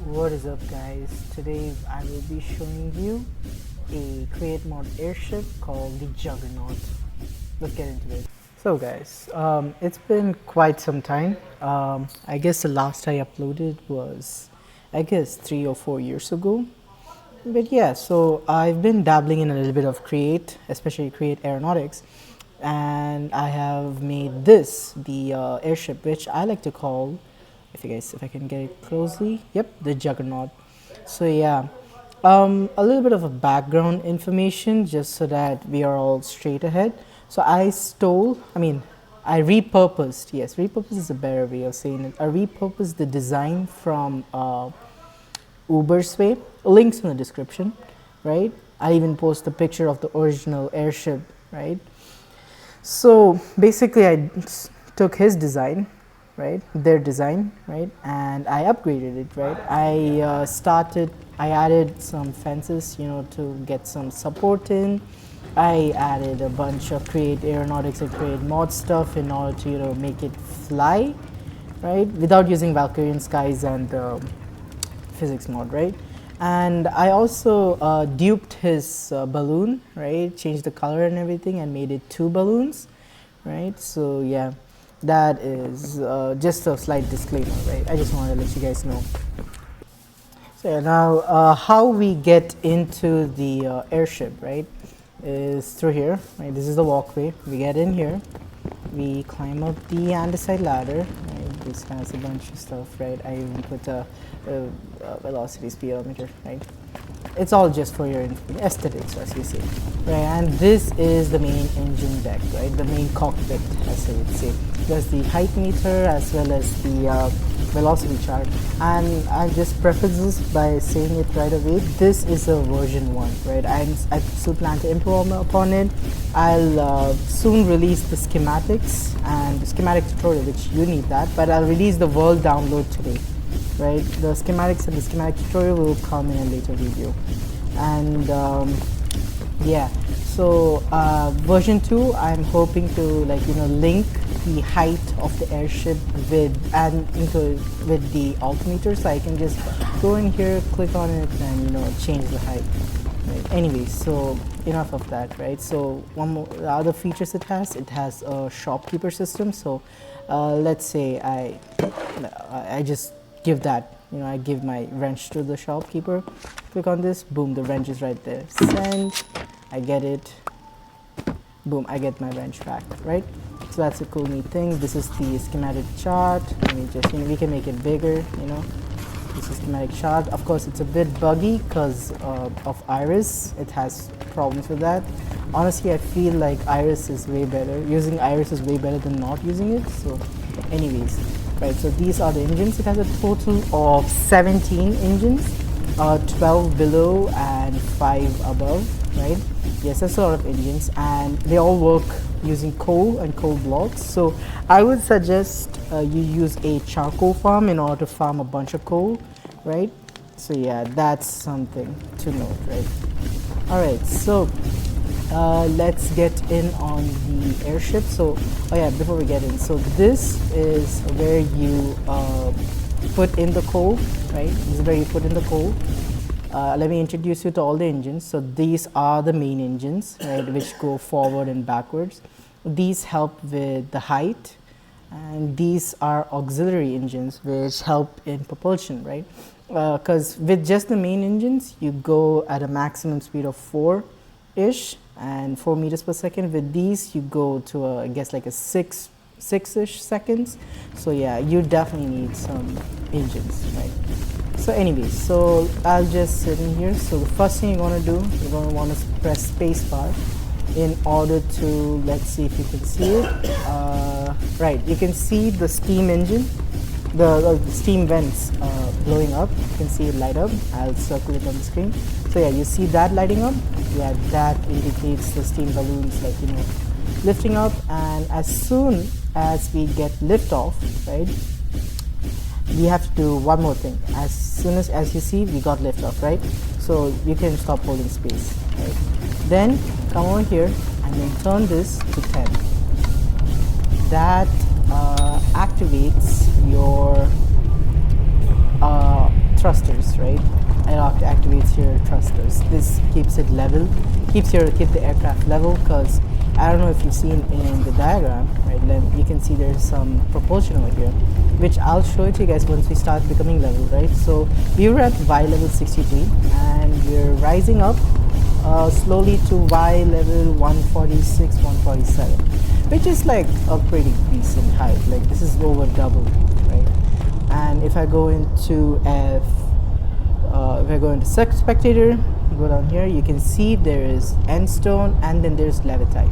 What is up, guys? Today I will be showing you a create mod airship called the Juggernaut. Let's get into it. So guys, it's been quite some time. I guess the last I uploaded was 3 or 4 years ago. But yeah, so I've been dabbling in a little bit of create, especially create aeronautics, and I have made this the airship, which I like to call, if I can get it closely, yep, the Juggernaut. So yeah, a little bit of a background information just so that we are all straight ahead. So I repurposed, yes, repurposed is a better way of saying it. I repurposed the design from Uberswe, links in the description, right? I even post a picture of the original airship, right? So basically I took his design, right, their design, right, and I upgraded it, right. I added some fences, to get some support in. I added a bunch of create aeronautics and create mod stuff in order to make it fly, right, without using Valkyrian skies and physics mod, right. And I also duped his balloon, right, changed the color and everything and made it 2 balloons, right. So yeah, that is just a slight disclaimer, right. I just wanted to let you guys know. So yeah, now how we get into the airship, right, is through here, right. This is the walkway. We get in here, we climb up the andesite ladder, right. This has a bunch of stuff, right. I even put a velocity speedometer, right. It's all just for your aesthetics, as you say, right. And this is the main engine deck, right, the main cockpit, as I would say. There's the height meter as well as the velocity chart, and I just preface this by saying it right away. This is a version 1, right. I still plan to improve upon it. I'll soon release the schematics and the schematic tutorial, which you need that, but I'll release the world download today, right. The schematics and the schematic tutorial will come in a later video. And yeah, so version 2, I'm hoping to link the height of the airship with the altimeter, so I can just go in here, click on it, and change the height, right. Anyways, so enough of that, right. So the other features it has a shopkeeper system. So let's say I just give that, I give my wrench to the shopkeeper, click on this, boom, the wrench is right there, send, I get it, boom, I get my wrench back, right. So that's a cool neat thing. This is the schematic chart. Let me just, we can make it bigger, this is schematic chart. Of course, it's a bit buggy because of Iris. It has problems with that. Honestly, I feel like Iris is way better. Using Iris is way better than not using it. So anyways, right, so these are the engines. It has a total of 17 engines, 12 below and 5 above, right. Yes, that's a lot of engines, and they all work using coal and coal blocks. So I would suggest you use a charcoal farm in order to farm a bunch of coal, right. So yeah, that's something to note, right. All right, so let's get in on the airship. So before we get in, so this is where you put in the coal, right. This is where you put in the coal. Let me introduce you to all the engines. So these are the main engines, right, which go forward and backwards. These help with the height, and these are auxiliary engines which help in propulsion, right. Because with just the main engines, you go at a maximum speed of 4-ish and 4 meters per second. With these, you go to I guess like a 6-ish seconds. So yeah, you definitely need some engines, right. So anyways, so I'll just sit in here. So the first thing you're going to do, you're going to want to press spacebar in order to, let's see if you can see it. Right, you can see the steam engine, the steam vents blowing up. You can see it light up. I'll circle it on the screen. So yeah, you see that lighting up. Yeah, that indicates the steam balloons lifting up. And as soon as we get lift off, right, we have to do one more thing. As soon as you see, we got lift off, right. So you can stop holding space, right. Then come over here and then turn this to 10. That activates your thrusters, right? It activates your thrusters. This keeps it level, keep the aircraft level, because I don't know if you've seen in the diagram, right? You can see there's some propulsion over here, which I'll show it to you guys once we start becoming level, right? So we were at Y level 63 and we're rising up slowly to Y level 146, 147, which is like a pretty decent height. Like this is over double, right? And if I go into if I go into spectator, go down here, you can see there is end stone and then there's levitite,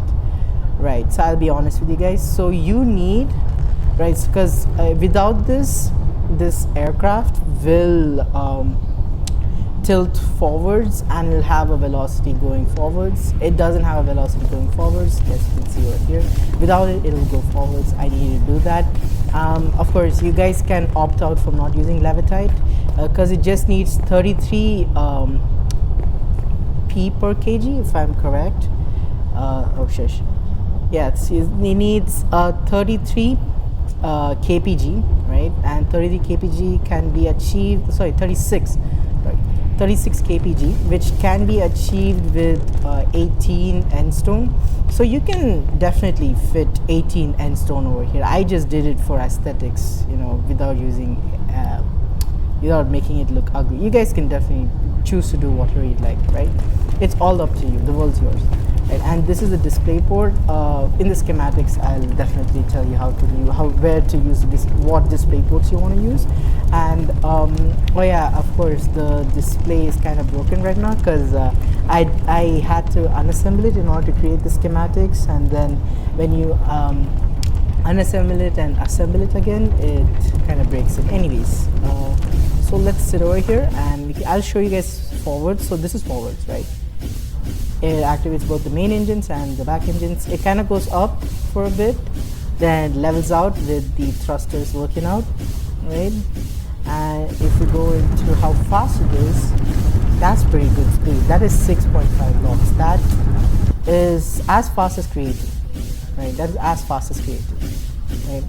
right? So I'll be honest with you guys. So you need, right? Because without this aircraft will tilt forwards and will have a velocity going forwards. It doesn't have a velocity going forwards, as you can see right here. Without it, it'll go forwards. I need to do that. Of course, you guys can opt out from not using levitite because it just needs 33 p per kg, if I'm correct. Oh shush. Yeah, it needs 33 kpg, right? And 33 kpg can be achieved. Sorry, 36. Right. 36 kpg, which can be achieved with 18 end stone. So you can definitely fit 18 end stone over here. I just did it for aesthetics, you know, without using without making it look ugly. You guys can definitely choose to do whatever you'd like, right? It's all up to you. The world's yours. Right? And this is the display port. In the schematics, I'll definitely tell you where to use what display ports you want to use. And oh yeah, of course, the display is kind of broken right now because I had to unassemble it in order to create the schematics, and then when you unassemble it and assemble it again, it kind of breaks it. Anyways, so let's sit over here and I'll show you guys forwards. So this is forwards, right? It activates both the main engines and the back engines. It kind of goes up for a bit, then levels out with the thrusters working out, right? And if we go into how fast it is, that's pretty good speed. That is 6.5 knots. That is as fast as created, right? That is as fast as created, right?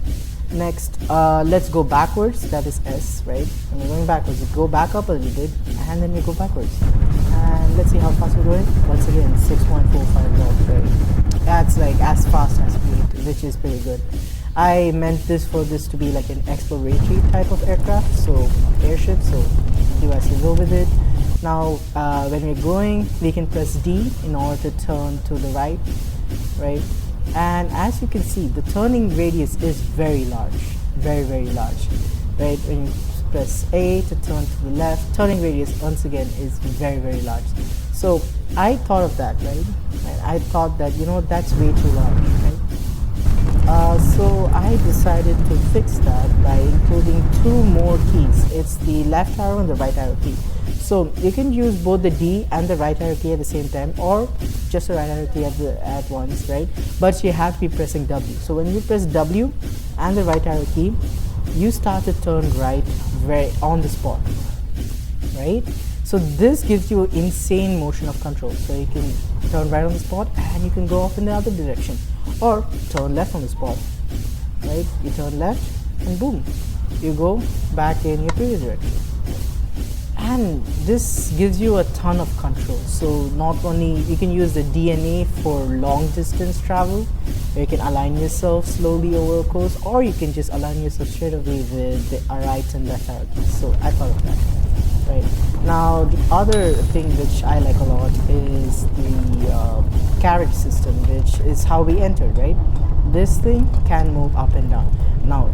Next, let's go backwards. That is S, right? When we're going backwards, we go back up a little bit and then we go backwards. And let's see how fast we're going. Once again, 6.45 knots, right? That's like as fast as created, which is pretty good. I meant for this to be like an exploratory type of aircraft, so airship, so you guys can go with it. Now, when we're going, we can press D in order to turn to the right, right? And as you can see, the turning radius is very large, very, very large, right? When you press A to turn to the left, turning radius once again is very, very large. So I thought of that, right? And I thought that, you know, that's way too large, right? So I decided to fix that by including two more keys. It's the left arrow and the right arrow key. So you can use both the D and the right arrow key at the same time, or just the right arrow key at once, right? But you have to be pressing W. So when you press W and the right arrow key, you start to turn right on the spot, right? So this gives you insane motion of control. So you can turn right on the spot and you can go off in the other direction, or turn left on the spot, right? You turn left and boom, you go back in your previous direction. And this gives you a ton of control. So not only you can use the DNA for long distance travel, where you can align yourself slowly over a course, or you can just align yourself straight away with the right and left arrow keys. So I thought of that, right? Now the other thing which I like a lot is the carriage system, which is how we entered, right? This thing can move up and down. Now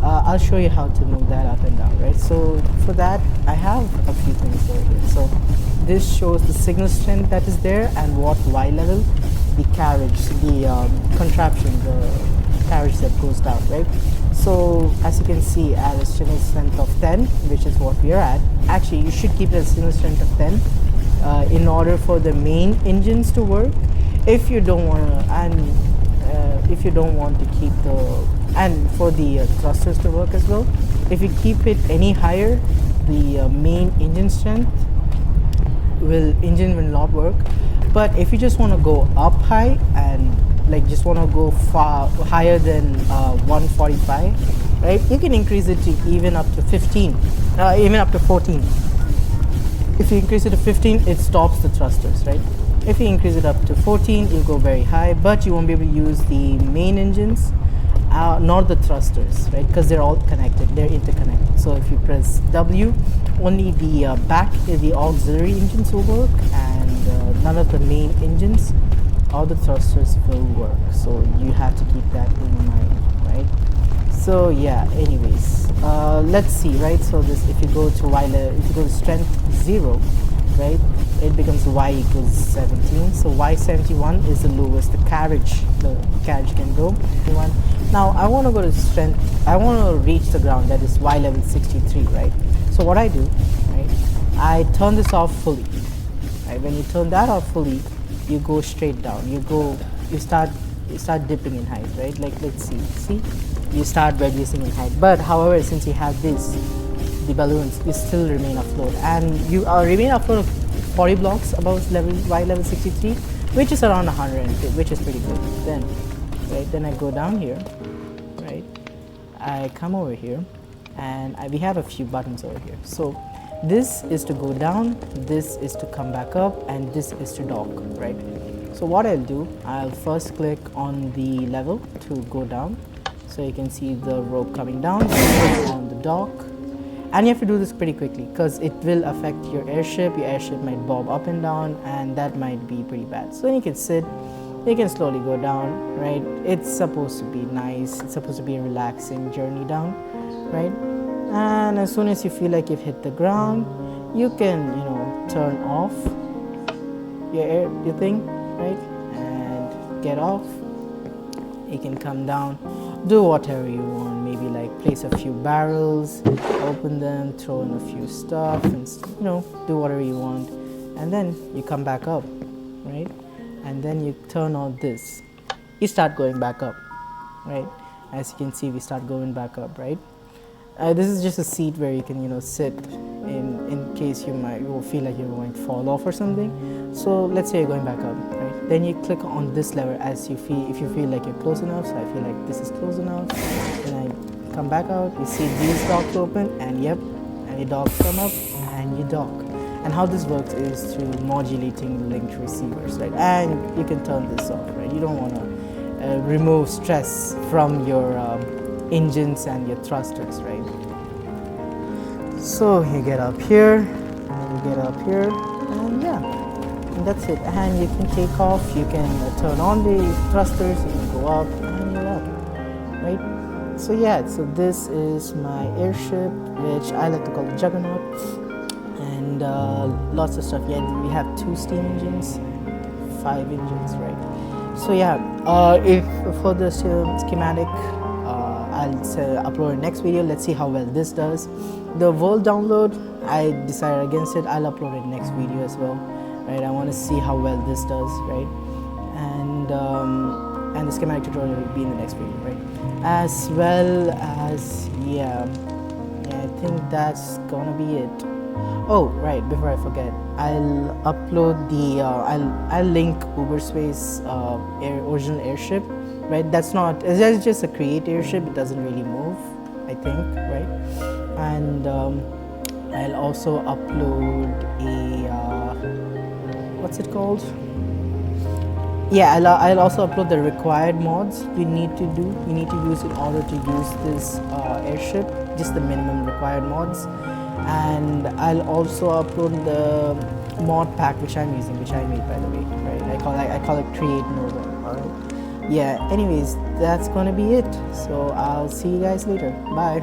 I'll show you how to move that up and down, right? So for that, I have a few things over here. So this shows the signal strength that is there and what Y level the carriage, the contraption, the carriage that goes down, right? So as you can see, at a signal strength of 10, which is what we are at. Actually, you should keep it at a signal strength of 10 in order for the main engines to work. If you don't want to, and if you don't want to keep and for the thrusters to work as well, if you keep it any higher, the main engine strength will not work. But if you just want to go up high and like just want to go far higher than 145, right? You can increase it to even up to 15, even up to 14. If you increase it to 15, it stops the thrusters, right? If you increase it up to 14, you'll go very high, but you won't be able to use the main engines, nor the thrusters, right? Because they're all connected, they're interconnected. So if you press W, only the the auxiliary engines will work, and none of the main engines or the thrusters will work. So you have to keep that in mind, right? So yeah, anyways, let's see, right? So this, if you go to if you go to strength 0, right, it becomes y equals 17. So y71 is the lowest the carriage can go. Now I want to go to strength, I want to reach the ground, that is y level 63, right? So what I do, right, I turn this off fully, right? When you turn that off fully, you go straight down, you start dipping in height, right? Like, let's see, you start reducing in height. But however, since you have the balloons, you still remain afloat, and you remain afloat 40 blocks above y level 63, which is around 150, which is pretty good. Then, right, then I go down here, right, I come over here, and we have a few buttons over here. So this is to go down, this is to come back up, and this is to dock, right? So what I'll do, I'll first click on the level to go down. So you can see the rope coming down on the dock, and you have to do this pretty quickly because it will affect your airship. Your airship might bob up and down, and that might be pretty bad. So you can sit, you can slowly go down, right? It's supposed to be nice, it's supposed to be a relaxing journey down, right? And as soon as you feel like you've hit the ground, you can, turn off your thing, right, and get off. You can come down, do whatever you want, maybe like place a few barrels, open them, throw in a few stuff, and do whatever you want, and then you come back up, right? And then you turn on this, you start going back up, right? As you can see, we start going back up, right? This is just a seat where you can sit in case you will feel like you're going to fall off or something. So let's say you're going back up, right? Then you click on this lever if you feel like you're close enough. So I feel like this is close enough. Then I come back out, you see these docks open, and your docks come up and you dock. And how this works is through modulating linked receivers, right? And you can turn this off, right? You don't want to remove stress from your engines and your thrusters, right? So you get up here, and and that's it. And you can take off, you can turn on the thrusters, you can go up, and you're up, right? So yeah, so this is my airship, which I like to call the Juggernaut, and lots of stuff. Yeah, we have 2 steam engines, 5 engines, right? So yeah, if for the schematic, I'll upload next video. Let's see how well this does. The world download, I decided against it. I'll upload it next video as well, right? I want to see how well this does, right? And the schematic tutorial will be in the next video, right? As well as yeah, I think that's gonna be it. Oh right, before I forget, I'll upload the I'll link Uberswe's original airship, right? That's just a create airship. It doesn't really move, I think, right? And I'll also upload a what's it called? Yeah, I'll also upload the required mods you need to use in order to use this airship, just the minimum required mods. And I'll also upload the mod pack which I'm using, which I made, by the way, right? I call it Create Nova. Alright. Yeah, anyways, that's gonna be it. So I'll see you guys later. Bye.